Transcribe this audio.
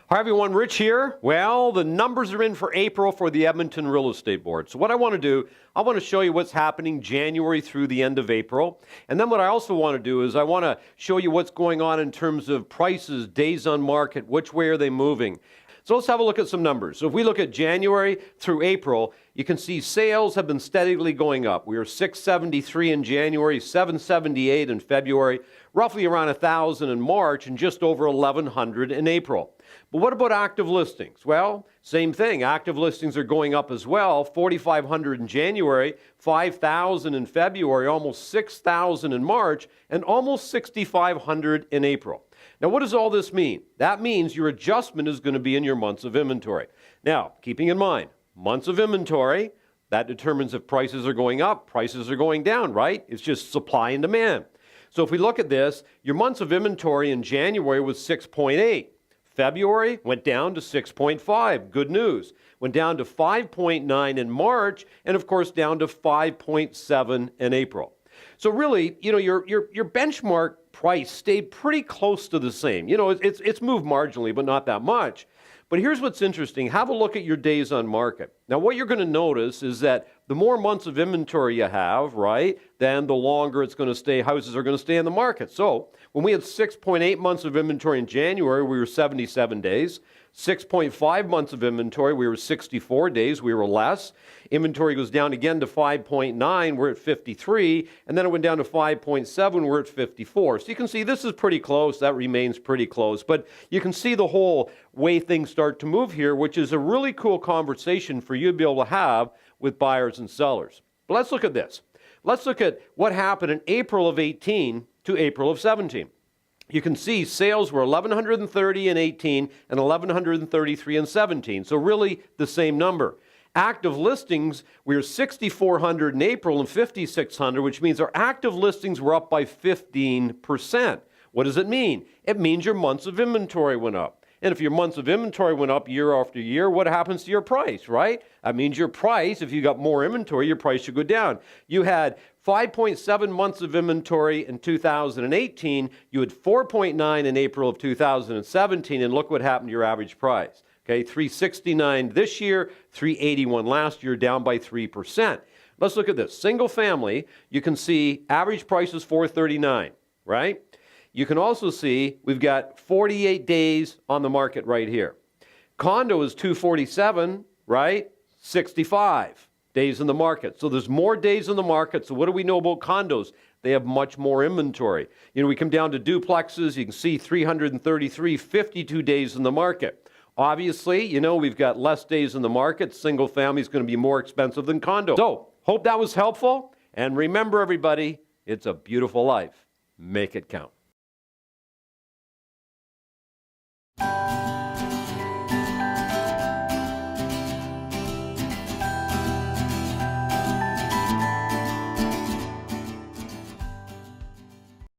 Hi everyone, Rich here. Well, the numbers are in for April for the Edmonton Real Estate Board. So what I want to do, I want to show you what's happening January through the end of April. And then what I also want to do is I want to show you what's going on in terms of prices, days on market, which way are they moving. So let's have a look at some numbers. So if we look at January through April, you can see sales have been steadily going up. We were 673 in January, 778 in February, roughly around 1,000 in March, and just over 1,100 in April. But what about active listings? Well, same thing. Active listings are going up as well. 4,500 in January, 5,000 in February, almost 6,000 in March, and almost 6,500 in April. Now, what does all this mean? That means your adjustment is going to be in your months of inventory. Now, keeping in mind, months of inventory, that determines if prices are going up, prices are going down, right? It's just supply and demand. So if we look at this, your months of inventory in January was 6.8. February went down to 6.5. Good news. Went down to 5.9 in March, and of course down to 5.7 in April. So really, your benchmark price stayed pretty close to the same. It's moved marginally, but not that much. But here's what's interesting. Have a look at your days on market. Now, what you're going to notice is that the more months of inventory you have, right, then the longer it's going to stay, houses are going to stay in the market. So when we had 6.8 months of inventory in January, we were 77 days. 6.5 months of inventory, we were 64 days, we were less. Inventory goes down again to 5.9, we're at 53, and then it went down to 5.7, we're at 54. So you can see this is pretty close, that remains pretty close, but you can see the whole way things start to move here, which is a really cool conversation for you to be able to have with buyers and sellers. But let's look at this. Let's look at what happened in April of 18 to April of 17. You can see sales were 1,130 in 18 and 1,133 in 17. So really the same number. Active listings, we were 6,400 in April and 5,600, which means our active listings were up by 15%. What does it mean? It means your months of inventory went up. And if your months of inventory went up year after year, what happens to your price, right? That means your price, if you got more inventory, your price should go down. You had 5.7 months of inventory in 2018. You had 4.9 in April of 2017, and look what happened to your average price. Okay, 369 this year, 381 last year, down by 3%. Let's look at this. Single family, you can see average price is 439, right? You can also see we've got 48 days on the market right here. Condo is 247, right? 65 days in the market. So there's more days in the market. So what do we know about condos? They have much more inventory. We come down to duplexes. You can see 333, 52 days in the market. Obviously, we've got less days in the market. Single family is going to be more expensive than condo. So hope that was helpful. And remember, everybody, it's a beautiful life. Make it count.